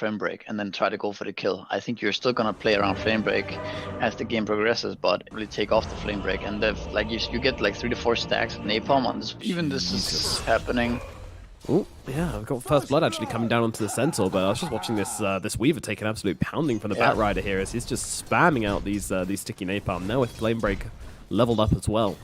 frame break and then try to go for the kill. I think you're still gonna play around flame break as the game progresses, but really take off the flame break, and like you get like 3 to 4 stacks of napalm on this. Even this is happening. Oh, yeah, I've got first blood actually coming down onto the Centaur, but I was just watching this Weaver take an absolute pounding from the Bat Rider here as he's just spamming out these sticky napalm. Now with Flame Break leveled up as well.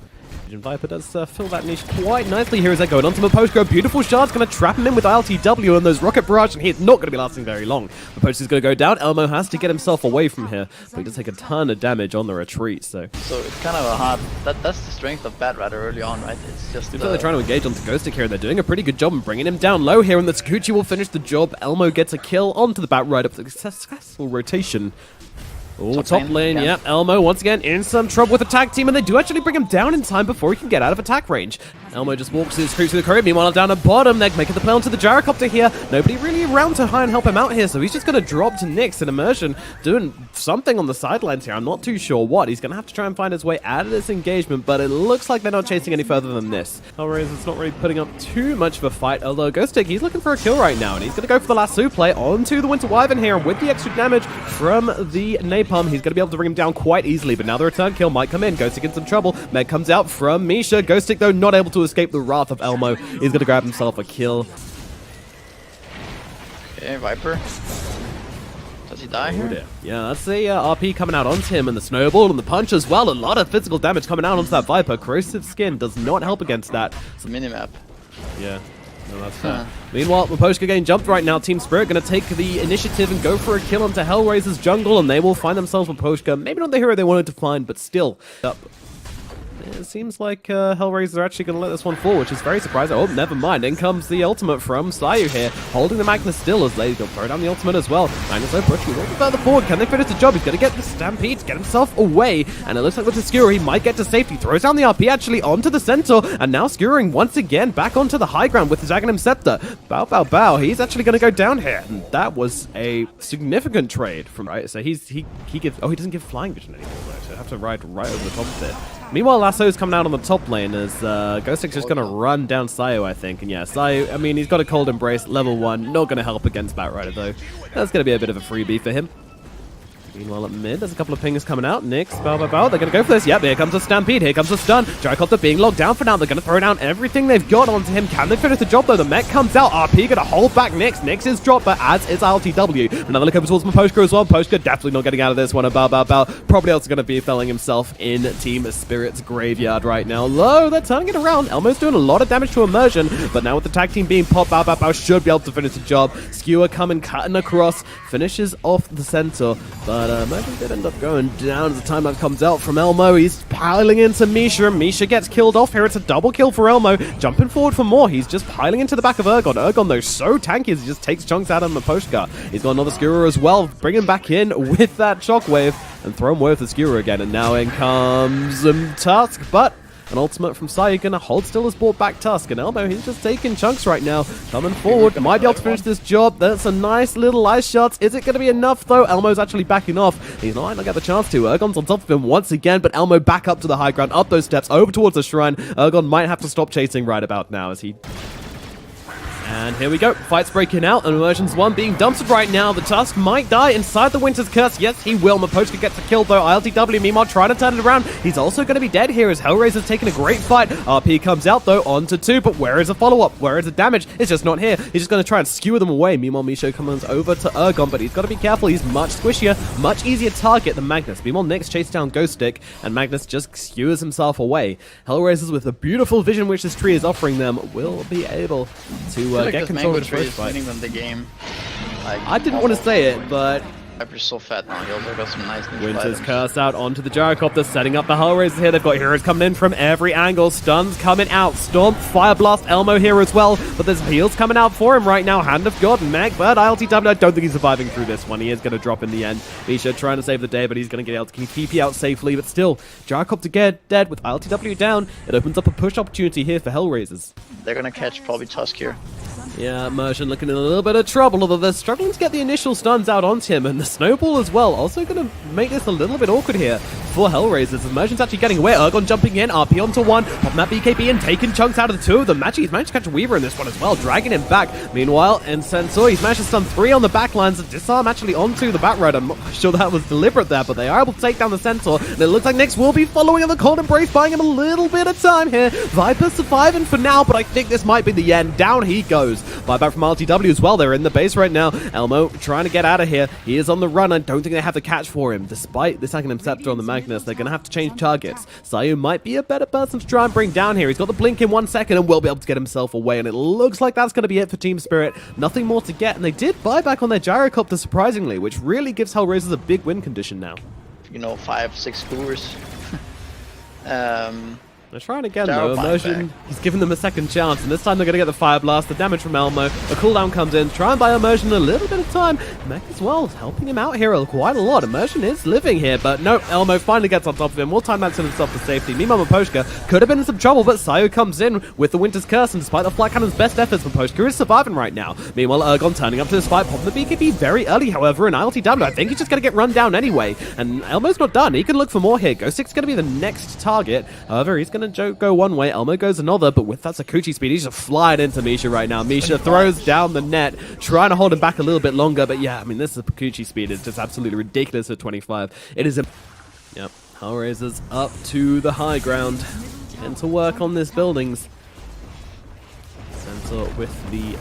Vision Viper does fill that niche quite nicely here as they're going onto Miposhka. Beautiful shard's going to trap him in with ILTW and those Rocket Barrage, and he's not going to be lasting very long. Miposhka's going to go down. Elmo has to get himself away from here, but he does take a ton of damage on the retreat. So it's kind of a hard... That's the strength of Bat Rider early on, right? It's just... They're trying to engage onto Ghostic here, and they're doing a pretty good job in bringing him down low here, and the Tsukuchi will finish the job. Elmo gets a kill onto the Bat Rider with a successful rotation. Oh, top lane, yeah. Elmo, once again, in some trouble with the tag team, and they do actually bring him down in time before he can get out of attack range. Elmo just walks his crew to the curb. Meanwhile, down at bottom, they're making the play onto the gyrocopter here. Nobody really around to try and help him out here, so he's just going to drop to Nyx in immersion, doing something on the sidelines here. I'm not too sure what. He's going to have to try and find his way out of this engagement, but it looks like they're not chasing any further than this. Hellraisers not really putting up too much of a fight, although Ghostic, he's looking for a kill right now, and he's going to go for the lasso play onto the Winter Wyvern here, and with the extra damage from the napalm, he's going to be able to bring him down quite easily, but now the return kill might come in. Ghostic in some trouble. Meg comes out from Misha. Ghostic, though, not able to escape the wrath of Elmo. He's going to grab himself a kill. Okay, Viper. Does he die here? Yeah, that's the RP coming out onto him, and the snowball and the punch as well. A lot of physical damage coming out onto that Viper. Corrosive skin does not help against that. It's a minimap. Yeah. No, that's fair. Meanwhile, Miposhka getting jumped right now. Team Spirit going to take the initiative and go for a kill onto Hellraiser's jungle, and they will find themselves Miposhka. Maybe not the hero they wanted to find, but still. It seems like Hellraisers are actually going to let this one fall, which is very surprising. Oh, never mind. In comes the ultimate from Sayu here, holding the Magnus still as they go throw down the ultimate as well. Magnus though pushing a little bit further forward. Can they finish the job? He's going to get the Stampede, get himself away, and it looks like with the Skewer, he might get to safety. Throws down the RP actually onto the Centaur, and now skewering once again back onto the high ground with his Aghanim Scepter. Bow, bow, bow. He's actually going to go down here, and that was a significant trade from right. So he gives. Oh, he doesn't give flying vision anymore though, so I have to ride right over the top of it. Meanwhile, Lasso's coming out on the top lane as Ghostic's just going to run down Sayu, I think. And yeah, Sayu, I mean, he's got a Cold Embrace, level 1. Not going to help against Bat Rider, though. That's going to be a bit of a freebie for him. Meanwhile, at mid, there's a couple of pingers coming out. Nyx, bow, bow, bow. They're going to go for this. Yep, here comes a Stampede. Here comes a stun. Gyrocopter being locked down for now. They're going to throw down everything they've got onto him. Can they finish the job, though? The mech comes out. RP going to hold back Nyx. Nyx is dropped, but as is ILTW. Another look over towards Miposhka as well. Miposhka definitely not getting out of this one. Bow, bow, bow. Probably also going to be felling himself in Team Spirit's graveyard right now. Low, they're turning it around. Elmo's doing a lot of damage to immersion, but now with the tag team being popped, bow, bow, bow should be able to finish the job. Skewer coming, cutting across, finishes off the Centaur, but immersion did end up going down as the timeline comes out from Elmo. He's piling into Misha. Misha gets killed off here. It's a double kill for Elmo. Jumping forward for more. He's just piling into the back of Ergon. Ergon, though, so tanky as he just takes chunks out of Miposhka. He's got another Skewer as well. Bring him back in with that shockwave and throw him with the Skewer again. And now in comes Tusk, but an ultimate from Sayu gonna hold still as brought back Tusk, and Elmo, he's just taking chunks right now. Coming forward, might be able to finish this job. That's a nice little ice shots. Is it gonna be enough though? Elmo's actually backing off. He's not gonna get the chance to. Ergon's on top of him once again, but Elmo back up to the high ground, up those steps, over towards the shrine. Ergon might have to stop chasing right about now as he... And here we go. Fight's breaking out, and Immersion's 1 being dumped right now. The Tusk might die inside the Winter's Curse. Yes, he will. Miposhka gets the kill, though. ILTW, meanwhile, trying to turn it around. He's also going to be dead here as Hellraiser's taking a great fight. RP comes out, though, onto 2, but where is the follow-up? Where is the damage? It's just not here. He's just going to try and skewer them away. Meanwhile, Misha comes over to Ergon, but he's got to be careful. He's much squishier, much easier target than Magnus. Meanwhile, Nyx chases down Ghostic, and Magnus just skewers himself away. Hellraisers, with the beautiful vision which this tree is offering them, will be able to get control of the is winning them the game. Like, I didn't want to say it, but Viper's so fat now. He also got some nice new Winter's items. Curse out onto the Gyrocopter, setting up the Hellraisers here. They've got heroes coming in from every angle. Stuns coming out. Stomp, Fire Blast, Elmo here as well. But there's heals coming out for him right now. Hand of God, Meg, but ILTW, I don't think he's surviving through this one. He is going to drop in the end. Misha trying to save the day, but he's going to get able to keep PP out safely. But still, Gyrocopter get dead with ILTW down. It opens up a push opportunity here for Hellraisers. They're going to catch probably Tusk here. Yeah, Immersion looking in a little bit of trouble, although they're struggling to get the initial stuns out onto him, and the snowball as well. Also going to make this a little bit awkward here for Hellraisers. Immersion's actually getting away. Ergon jumping in, RP onto one, popping that BKB and taking chunks out of the two of them. Actually, he's managed to catch Weaver in this one as well, dragging him back. Meanwhile, in Sensor, he's managed to stun 3 on the backlines and disarm actually onto the Batrider. I'm not sure that was deliberate there, but they are able to take down the Centaur, and it looks like Nyx will be following on the Cold Embrace, buying him a little bit of time here. Viper surviving for now, but I think this might be the end. Down he goes. Buyback from RTW as well. They're in the base right now. Elmo trying to get out of here. He is on the run. I don't think they have the catch for him. Despite this Aghanim Scepter on the Magnus, they're going to have to change targets. Sayu might be a better person to try and bring down here. He's got the blink in 1 second and will be able to get himself away, and it looks like that's going to be it for Team Spirit. Nothing more to get, and they did buy back on their gyrocopter surprisingly, which really gives Hellraisers a big win condition now. You know, 5-6 scores. They're trying again though. Immersion, he's giving them a second chance, and this time they're going to get the Fire Blast, the damage from Elmo. A cooldown comes in, try and buy Immersion a little bit of time. Mech as well is helping him out here quite a lot. Immersion is living here, but no, Elmo finally gets on top of him. More time that's in himself for safety. Meanwhile, Maposhka could have been in some trouble, but Sayu comes in with the Winter's Curse, and despite the Flight Cannon's best efforts, Maposhka is surviving right now. Meanwhile, Ergon turning up to this fight, popping the BKB very early, however, and ILTW, I think he's just going to get run down anyway. And Elmo's not done. He can look for more here. Ghost 6 is going to be the next target. However, he's going to go one way, Elmo goes another, but with that Sakuchi speed, he's just flying into Misha right now. Misha throws down the net, trying to hold him back a little bit longer, but yeah, I mean, this Sakuchi speed is just absolutely ridiculous at 25. It is yep, Hellraisers up to the high ground and to work on this buildings. Sensor with the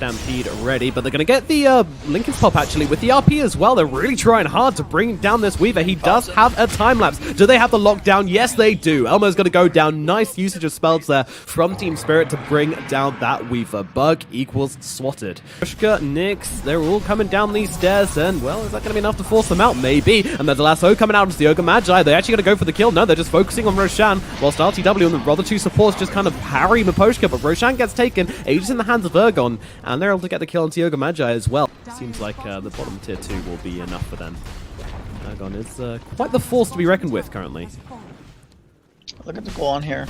Stampede ready, but they're going to get the Lincoln's Pop actually with the RP as well. They're really trying hard to bring down this Weaver. He does have a time lapse. Do they have the lockdown? Yes, they do. Elmo's going to go down. Nice usage of spells there from Team Spirit to bring down that Weaver. Bug equals swatted. Pushka, Nyx, they're all coming down these stairs, and well, is that going to be enough to force them out? Maybe. And there's a lasso coming out into the Ogre Magi. They're actually going to go for the kill. No, they're just focusing on Roshan, whilst RTW and the other two supports just kind of harry Maposhka, but Roshan gets taken. Aegis in the hands of Ergon, and they're able to get the kill on Tioga Magi as well. Seems like the bottom tier 2 will be enough for them. Ergon is quite the force to be reckoned with currently. Look at the go on here.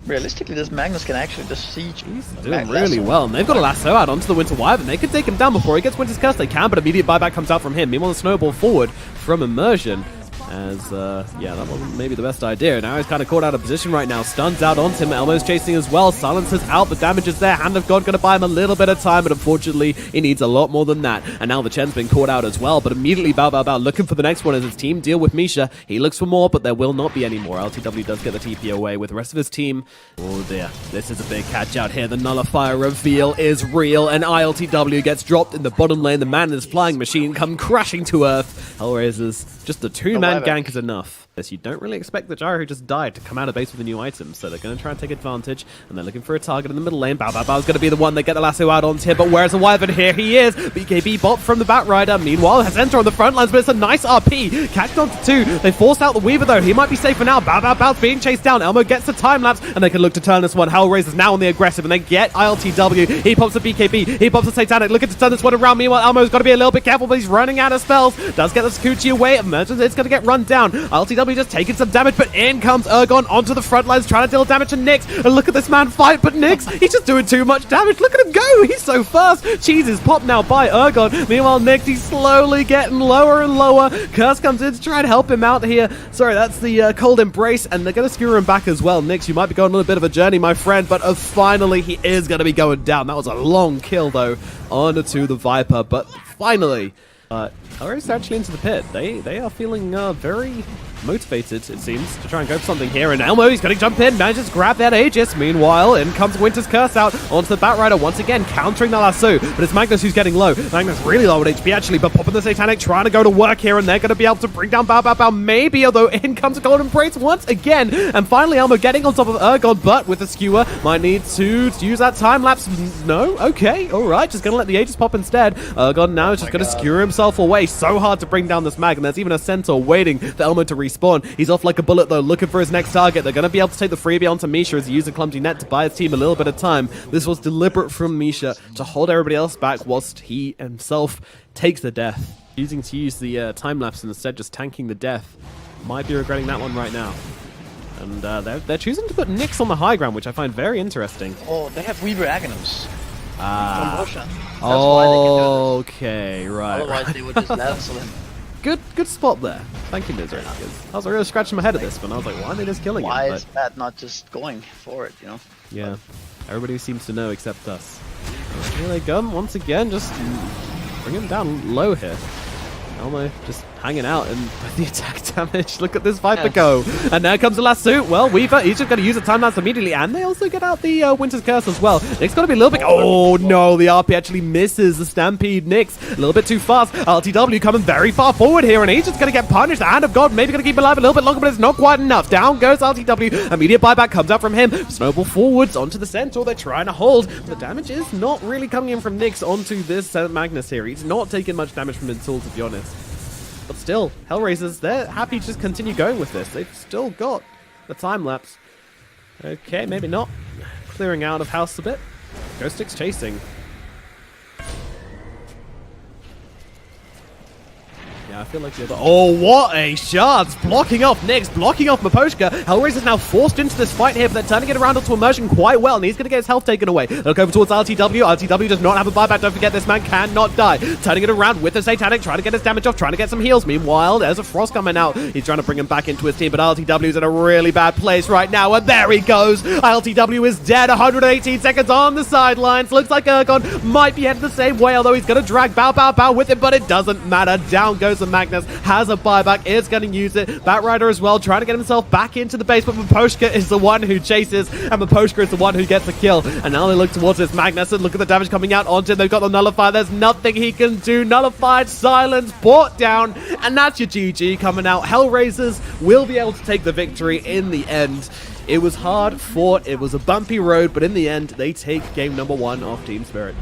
Realistically, this Magnus can actually just siege. He's doing really well, and they've got a lasso out onto the Winter Wyvern. They can take him down before he gets Winter's Curse. They can, but immediate buyback comes out from him. Meanwhile, the snowball forward from Immersion. As, yeah, that wasn't maybe the best idea. Now he's kind of caught out of position right now. Stuns out onto him. Elmo's chasing as well. Silencer's out. The damage is there. Hand of God going to buy him a little bit of time, but unfortunately, he needs a lot more than that. And now the Chen's been caught out as well, but immediately Bao looking for the next one as his team deal with Misha. He looks for more, but there will not be any more. LTW does get the TP away with the rest of his team. Oh dear, this is a big catch out here. The Nullifier reveal is real, and ILTW gets dropped in the bottom lane. The man in his flying machine come crashing to earth. Hellraisers, just the two-man gank is enough. You don't really expect the Gyro who just died to come out of base with a new item, so they're going to try and take advantage, and they're looking for a target in the middle lane. Bao's going to be the one. They get the lasso out onto him, but where's the Wyvern? Here he is. BKB bot from the Batrider. Meanwhile, has Enter on the front lines, but it's a nice RP. Catched onto 2. They forced out the Weaver, though. He might be safer now. Bao's being chased down. Elmo gets the time lapse, and they can look to turn this one. Hellraisers now on the aggressive, and they get ILTW. He pops the BKB. He pops the Satanic. Looking to turn this one around. Meanwhile, Elmo's got to be a little bit careful, but he's running out of spells. Does get the Sakuchi away. Imagine it's going to get run down. ILTW just taking some damage, but in comes Ergon onto the front lines, trying to deal damage to Nyx. And look at this man fight, but Nyx, he's just doing too much damage. Look at him go. He's so fast. Cheese is popped now by Ergon. Meanwhile, Nyx, he's slowly getting lower and lower. Curse comes in to try and help him out here. Sorry, that's the Cold Embrace, and they're going to skewer him back as well. Nyx, you might be going on a bit of a journey, my friend, but finally he is going to be going down. That was a long kill, though, onto the Viper, but finally, Hellraisers actually into the pit. They are feeling very motivated, it seems, to try and go for something here. And Elmo, he's going to jump in, manages to grab that Aegis. Meanwhile, in comes Winter's Curse out onto the Batrider once again, countering the lasso. But it's Magnus who's getting low. Magnus really low at HP, actually, but popping the Satanic, trying to go to work here, and they're going to be able to bring down Bao, maybe, although in comes a Golden Embrace once again. And finally, Elmo getting on top of Ergon, but with the skewer, might need to use that time lapse. No? Okay, alright, just going to let the Aegis pop instead. Ergon now is just going to skewer himself away. So hard to bring down this Mag, and there's even a Centaur waiting for Elmo to respawn. He's off like a bullet, though, looking for his next target. They're going to be able to take the freebie onto Misha as he uses a clumsy net to buy his team a little bit of time. This was deliberate from Misha to hold everybody else back whilst he himself takes the death. Choosing to use the time lapse and instead just tanking the death. Might be regretting that one right now. And they're choosing to put Nyx on the high ground, which I find very interesting. Oh, they have Weaver Aghanims. promotion. That's why they can do this. Okay, right. Otherwise, they would just lasso him. Good spot there. Thank you, Misery. I was really scratching my head at this, but I was like, why are they just killing him? Why But is Matt not just going for it, you know? yeah, everybody seems to know except us. Here they come once again, just bring him down low here. Elmo just hanging out and with the attack damage. Look at this Viper go. And there comes the last suit. Well, Weaver, he's just going to use the time lapse immediately. And they also get out the Winter's Curse as well. Nick's got to be a little bit... Oh, no. The RP actually misses the Stampede. Nick's a little bit too fast. LTW coming very far forward here. And he's just going to get punished. The Hand of God maybe going to keep him alive a little bit longer, but it's not quite enough. Down goes LTW. Immediate buyback comes out from him. Snowball forwards onto the Centaur. They're trying to hold. The damage is not really coming in from Nyx onto this Magnus here. He's not taking much damage from Insul, to be honest. But still, Hellraisers, they're happy to just continue going with this. They've still got the time lapse. Okay, maybe not. Clearing out of house a bit. Ghost Stick's chasing. Yeah, I feel like the other... Oh, what a shot! Blocking off Nyx, blocking off Maposhka. Hellraiser's now forced into this fight here, but they're turning it around onto immersion quite well, and he's going to get his health taken away. Look over towards RTW. RTW does not have a buyback. Don't forget, this man cannot die. Turning it around with the Satanic, trying to get his damage off, trying to get some heals. Meanwhile, there's a Frost coming out. He's trying to bring him back into his team, but RTW's in a really bad place right now, and there he goes. RTW is dead. 118 seconds on the sidelines. Looks like Ergon might be headed the same way, although he's going to drag Bow with him, but it doesn't matter. Down goes Magnus, has a buyback, is going to use it. Batrider as well, trying to get himself back into the base, but Maposhka is the one who chases, and Maposhka is the one who gets the kill. And now they look towards this Magnus, and look at the damage coming out onto him. They've got the Nullifier. There's nothing he can do. Nullified, silence, brought down, and that's your GG coming out. Hellraisers will be able to take the victory in the end. It was hard fought, it was a bumpy road, but in the end, they take game number 1 of Team Spirit.